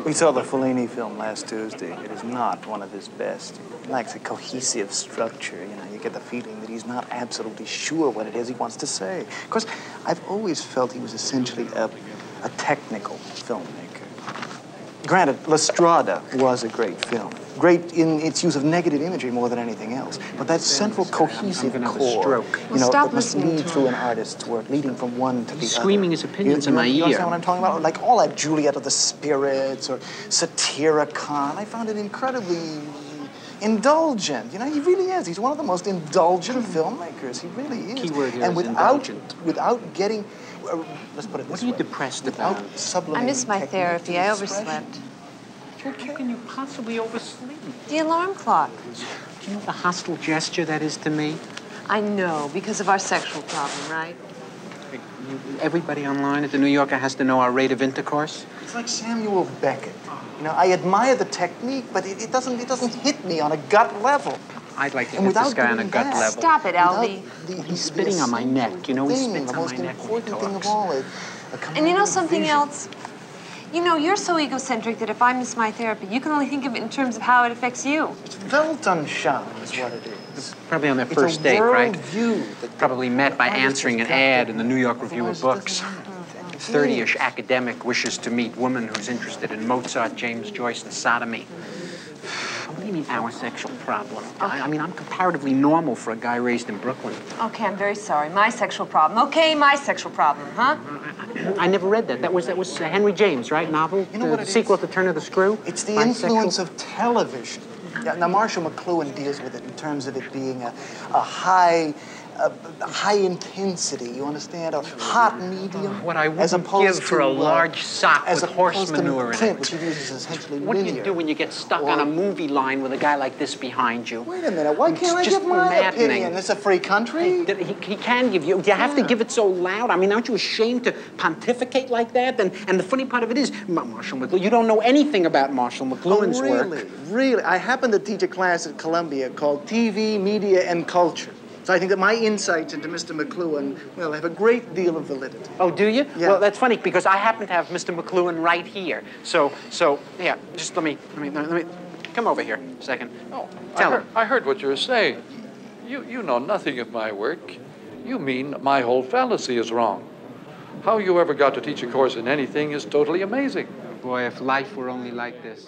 We saw the Fellini film last Tuesday. It is not one of his best. It lacks a cohesive structure. You know, you get the feeling that he's not absolutely sure what it is he wants to say. Of course, I've always felt he was essentially a technical filmmaker. Granted, La Strada was a great film. Great in its use of negative imagery more than anything else. But that central cohesive core, you know, that must lead through an artist's work, leading from one to the other. Screaming his opinions in my ear. You understand what I'm talking about? Like all that Juliet of the Spirits or Satyricon. I found it incredibly indulgent. You know, he really is. He's one of the most indulgent filmmakers. He really is. Keyword here and is indulgent. Without getting, let's put it this way. What are you depressed about? I miss my therapy. I overslept. How can you possibly oversleep? The alarm clock. Do you know the hostile gesture that is to me? I know, because of our sexual problem, right? Everybody online at the New Yorker has to know our rate of intercourse? It's like Samuel Beckett. You know, I admire the technique, but it doesn't hit me on a gut level. I'd like to hit this guy on a gut level. Stop it, Albie. He's spitting on my neck. You know, he spits on my neck when he talks. The most important thing of all. And you know something else? You know, you're so egocentric that if I miss my therapy, you can only think of it in terms of how it affects you. It's Weltanschauung is what it is. Probably on their first date, right? View Probably met by answering an ad in the New York Review of Books. 30-ish academic wishes to meet woman who's interested in Mozart, James Joyce, and sodomy. What do you mean, our sexual problem? I mean, I'm comparatively normal for a guy raised in Brooklyn. Okay, I'm very sorry. My sexual problem. Okay, my sexual problem, huh? I never read that. That was Henry James, right? Novel? You know what it is? Sequel to Turn of the Screw? It's the influence of television. Yeah, now, Marshall McLuhan deals with it in terms of it being a high intensity, you understand? A hot medium. What I wouldn't give for a large sock with horse manure in it. Which he uses essentially what do you do when you get stuck on a movie line with a guy like this behind you? Wait a minute, why can't I give my opinion? It's a free country. He can give you. You have to give it so loud. I mean, aren't you ashamed to pontificate like that? And the funny part of it is, Marshall McLuhan, you don't know anything about Marshall McLuhan's work. Really? I happen to teach a class at Columbia called TV, Media, and Culture. So I think that my insights into Mr. McLuhan, well, have a great deal of validity. Oh, do you? Yeah. Well, that's funny because I happen to have Mr. McLuhan right here. So yeah, just let me come over here a second. Oh, Tell him. I heard what you were saying. You know nothing of my work. You mean my whole fallacy is wrong. How you ever got to teach a course in anything is totally amazing. Boy, if life were only like this.